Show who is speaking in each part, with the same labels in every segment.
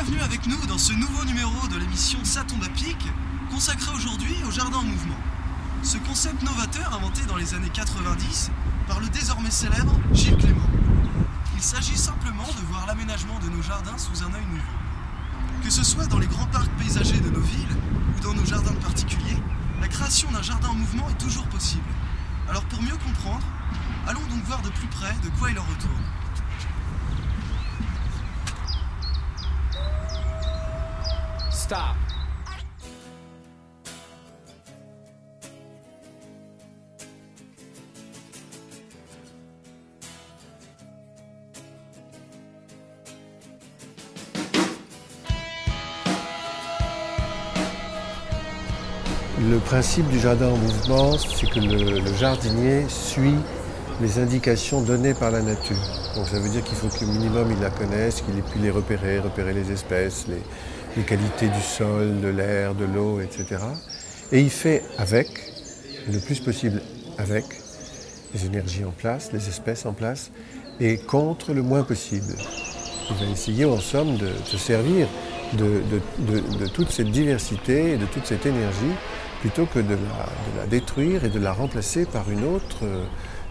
Speaker 1: Bienvenue avec nous dans ce nouveau numéro de l'émission Ça tombe à pic, consacré aujourd'hui au jardin en mouvement. Ce concept novateur inventé dans les années 90 par le désormais célèbre Gilles Clément. Il s'agit simplement de voir l'aménagement de nos jardins sous un œil nouveau. Que ce soit dans les grands parcs paysagers de nos villes ou dans nos jardins particuliers, la création d'un jardin en mouvement est toujours possible. Alors pour mieux comprendre, allons donc voir de plus près de quoi il en retourne.
Speaker 2: Stop.
Speaker 3: Le principe du jardin en mouvement, c'est que le jardinier suit les indications données par la nature. Donc ça veut dire qu'il faut qu'au minimum il la connaisse, qu'il ait pu les repérer les espèces, les qualités du sol, de l'air, de l'eau, etc. Et il fait avec, le plus possible avec, les énergies en place, les espèces en place, et contre le moins possible. Il va essayer en somme de se servir de toute cette diversité et de toute cette énergie, plutôt que de la détruire et de la remplacer par une autre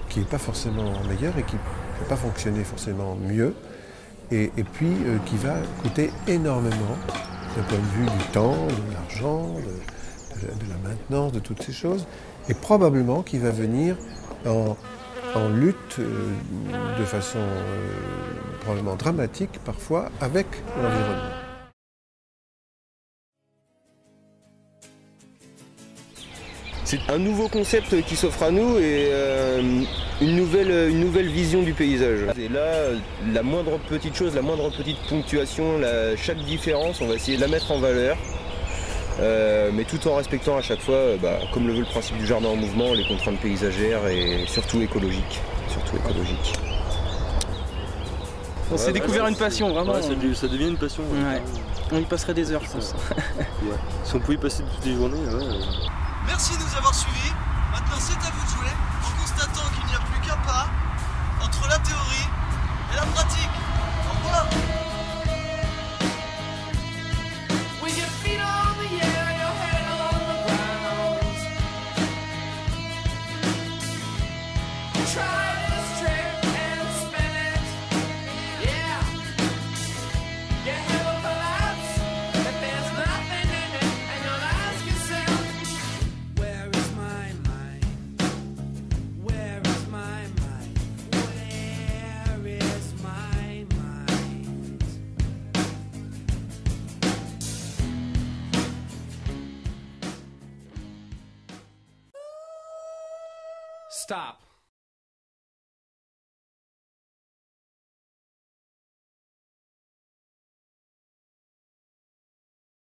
Speaker 3: qui n'est pas forcément meilleure et qui ne peut pas fonctionner forcément mieux, et puis qui va coûter énormément d'un point de vue du temps, de l'argent, de la maintenance, de toutes ces choses, et probablement qui va venir en lutte de façon probablement dramatique parfois avec l'environnement.
Speaker 4: C'est un nouveau concept qui s'offre à nous et une nouvelle vision du paysage. Et là, la moindre petite chose, la moindre petite ponctuation, chaque différence, on va essayer de la mettre en valeur, mais tout en respectant à chaque fois, comme le veut le principe du jardin en mouvement, les contraintes paysagères et surtout écologiques.
Speaker 2: On s'est découvert une passion, vraiment.
Speaker 5: Ouais, ça devient une passion.
Speaker 2: Ouais. On y passerait des heures, je pense.
Speaker 5: Ouais. Si on pouvait y passer toutes les journées, ouais.
Speaker 1: Merci de nous avoir suivis. Maintenant, c'est à vous de jouer en constatant qu'il n'y a plus qu'un pas entre la théorie et la pratique. Au revoir.
Speaker 6: With your feet on the air, your head on the ground. Try this trick and spin it. Yeah. Your head will collapse if there's nothing in it, and you'll ask yourself, where is my mind? Where is my mind? Where is my mind?
Speaker 2: Stop.